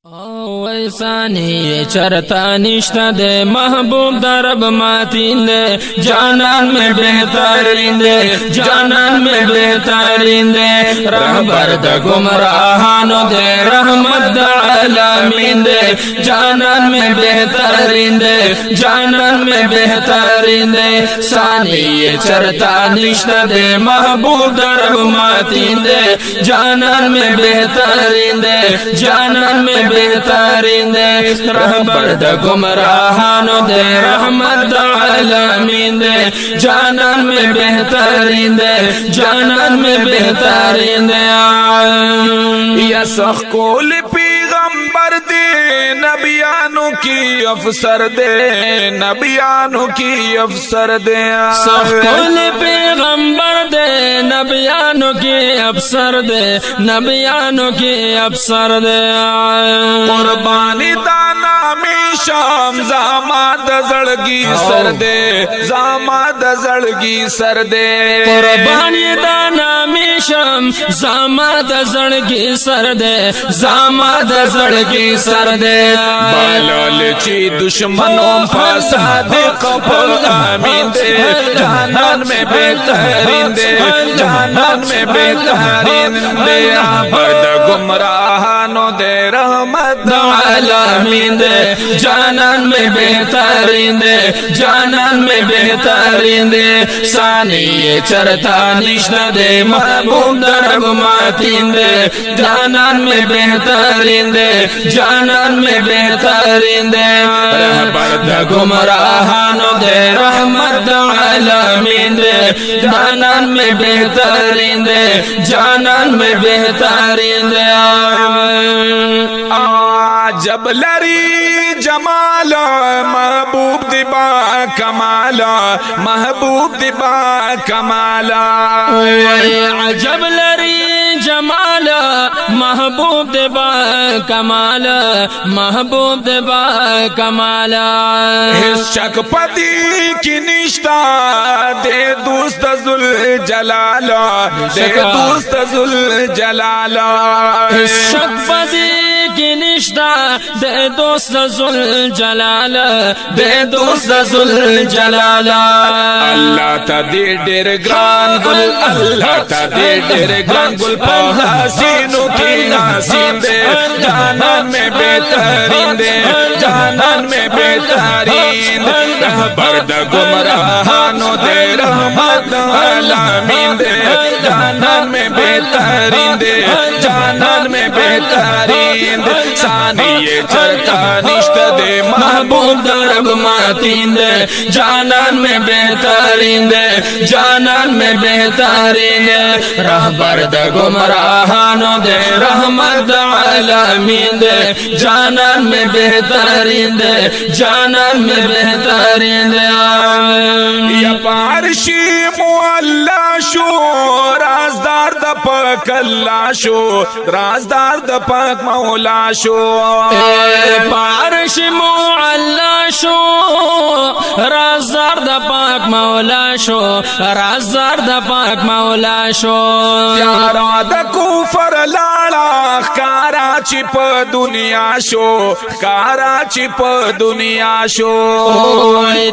वैसानी चरता निष्ठा दे महबूब दरब मातीन दे जानन में बेहतरीन दे जानन में बेहतरीन दे रहबर द गुमराहानो दे रहमत द आलमीन दे जानन में बेहतरीन दे जानन में बेहतरीन दे सानी चरता निष्ठा दे महबूब दरब मातीन दे जानन में बेहतरीन दे जानन में बेहतरीन दे रहबर द गुमराहानो दे रहमत द आलमीन दे जानन में बेहतरीन दे जानन में बेहतरीन दे या सखोल पैगंबर दे नबियानों की अफसर दे नबियानों की अफसर दे सखोल पैगंबर दे नबियानों की अफसर दे नबियानों की अफसर दे कुर्बानी दाना में शाम जामाद जड़गी सर दे जामाद जड़गी सर दे कुर्बानी दाना में शाम जामाद जड़गी सर दे जामाद जड़गी सर दे बालालची दुश्मनों फसाद कबूल आमीन दे जानन में बेहतरीन दे जानन में बेहतरीन दे बद गुमराहानो दे रहमत आलमीन दे जानन में बेहतरीन दे जानन में बेहतरीन दे सानी चरता निष्ठा दे महबूब दरब मातीन दे जानन में बेहतरीन दे जानन में बेहतरीन दे रहबर द गुमराहानो दे रहमत आलमीन दे जानन में बेहतरीन दे जानन में बेहतरीन दे जब लरी जमाल महबूब दिबा कमाला महबूब दिबा कमाला जब लरी जमाल महबूब दिबा कमाल महबूब दिबा कमाला शकपति की निष्ठा दे दोस्त जुल जलाला दे दोस्त जुल जलाला शकपति की निष्ठा दे दोस्त जुल जलाल दे दोस्त जुल जलाला अल्लाह ता दे डेर ग्रान गुल अल्लाह ता दे डेर ग्रान गुल हसीनों की हसीन दे जानन में बेहतरीन दे जानन में बेहतरीन रहबर द गुमराहानो दे रहमत आलमीन दे जानन में बेहतरीन दे जानन में बेहतरीन सानी चरता निष्ठा दे महबूब दरब मातीन दे जानन में बेहतरीन दे जानन में बेहतरीन दे रहबर द गुमराहानो दे रहमत आलमीन दे जानन में बेहतरीन दे जानन में बेहतरीन दे या पारशी मुअल्ला शो राजदार द पाक अल्लाह शो राजदार द पाक मौला शो पारश मुअल्ला शो राजदार द पाक मौला शो राजदार द पाक मौला शो यारा द कुफर लाड़ा काराची प दुनिया शो काराची प दुनिया शो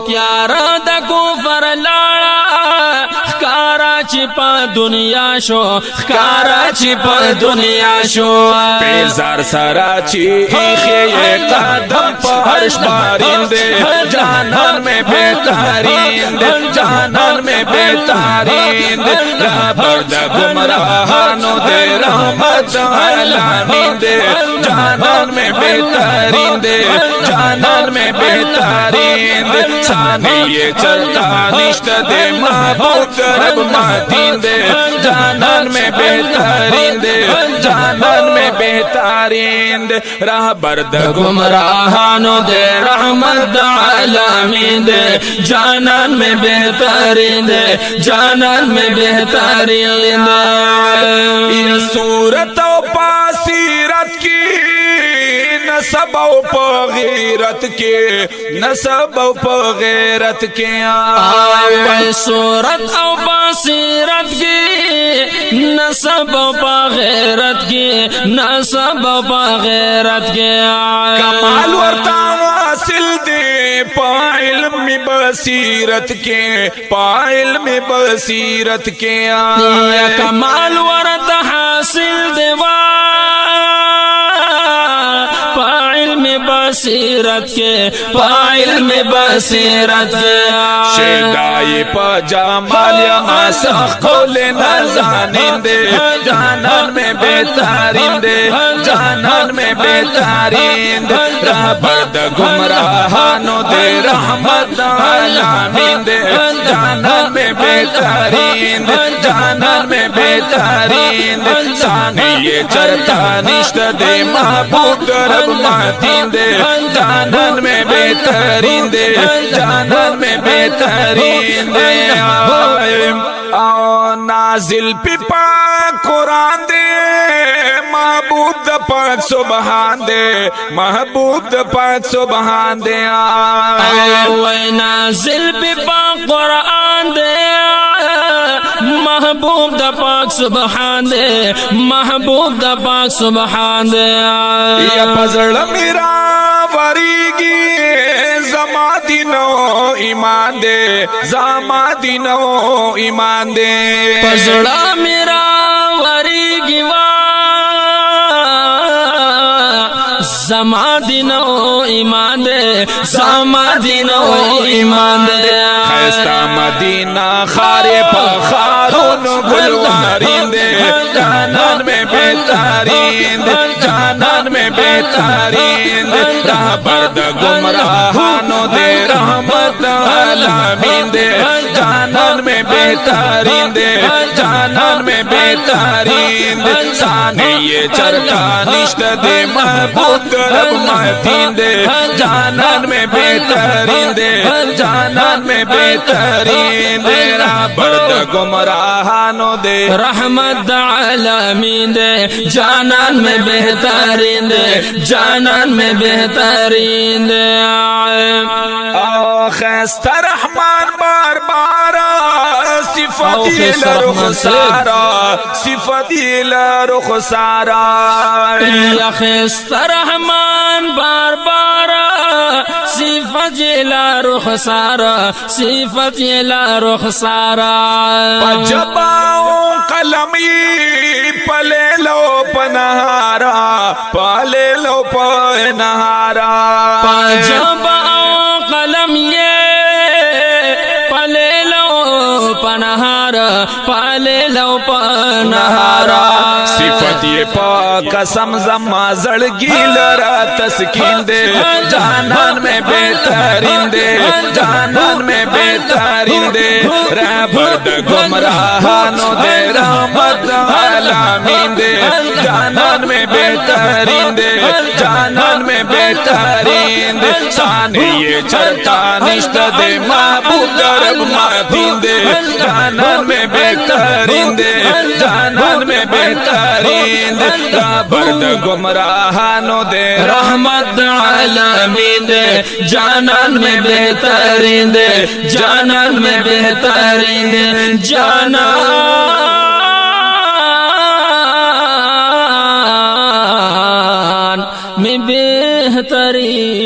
त्यारा द कुफर लाड़ा काराची प दुनिया शो काराची प दुनिया शो बेजार सराची ये कदम पर मारिंदे जानन में बेहतरीन दे जानन में बेहतरीन दे रहबर द गुमराहानो दे रहमत आलमीन दे जानन में बेहतरीन दे जानन में बेहतरीन दे सानी ये चलता निष्ठा दे महबूब दरब मातीन दे जानन में बेहतरीन दे जानन में बेहतरीन दे रहबर द गुमराहानो दे रहमत आलमीन दे जानन में बेहतरीन दे जानन में बेहतरीन दे ये सूरत पासीरत की नसब प गैरत के, नसब प गैरत के आए सूरत औ बसीरत की, नसब प गैरत की, नसब प गैरत के कमाल वर्ता हासिल दे पाइल में बसीरत के, पाइल में बसीरत के कमाल वर्त हासिल देवा पाइल में बसीरत के, पाइल में बसीरत के शेगाई पजामालिया आसा खोले न जानिंदे, जानन में बेतारिंदे, जानन में बेतारिंदे रहबर्द गुमराहानो दे रहमत आलामींदे, जानन में बेतारिंदे, जानन में बेतारिंदे साने ये चरता निष्ठ दे महबूब रब मातिंदे, जानन में बेतारिंदे, जानन में बेतारिंदे आओ नाजिल पिपा कुरान दे महबूब द पाक सुबहान दे, महबूब द पाक सुबहान दे नाजिल पिपा कुरान दे महबूब द पाक सुबहान दे, महबूब द पाक सुबहान दे या पजड़ मेरा वरीगी जमा दिनो ईमान दे, जमा दिनो ईमान दे पजड़ा मेरा वरीगी जमा दिनो ईमान दे, जमा दिनो ईमान दे खैस्ता मदीना खारे पखारून गुलवारिंदे, जानन में बेतारिंदे, जानन में बेतारिंदे रहबर्द गुमराहानो दे रहमत आलामींदे, जानन में बेतारिंदे, जानन में बेतारिंदे साने ये चरता निष्ठ दे महबूब रब मातिंदे, जानन में बेतारिंदे, जानन में बेतारिंदे रहबर्द गुमराहानो दे रहमत आलामीन दे, जानन में बेहतरीन दे, जानन में बेहतरीन दे खैस्ता रहमान बार बार सिफती लरुखसारा, सिफती लरुखसारा या खैस्ता रहमान बार बार सिफत ला रुख सारा, सिफत ला रुख सारा जबाओ कलमी पले लो पनहारा, पले लो पनहारा जबाओ कलम ये पले लो पनहारा, पले लो पनहारा सिफत ये पाक समझमा जड़गी लरा तस्कीन दे, जानन में बेतारिन दे, जानन में बेतारिन दे रहबर्द गुमराहानो दे रहमत आलामीन दे, जानन में बेतारिन दे, जानन में बेतारिन दे साने ये चरता निष्ठ दे महबूब रब मातिन दे, जानन में बेतारिन दे, जानन में बेतारिन दे रहबर्द गुमराहानो दे रहमत आलामीन दे, जानन में बेहतरीन दे, जानन में बेहतरीन दे, जानन में बेहतरीन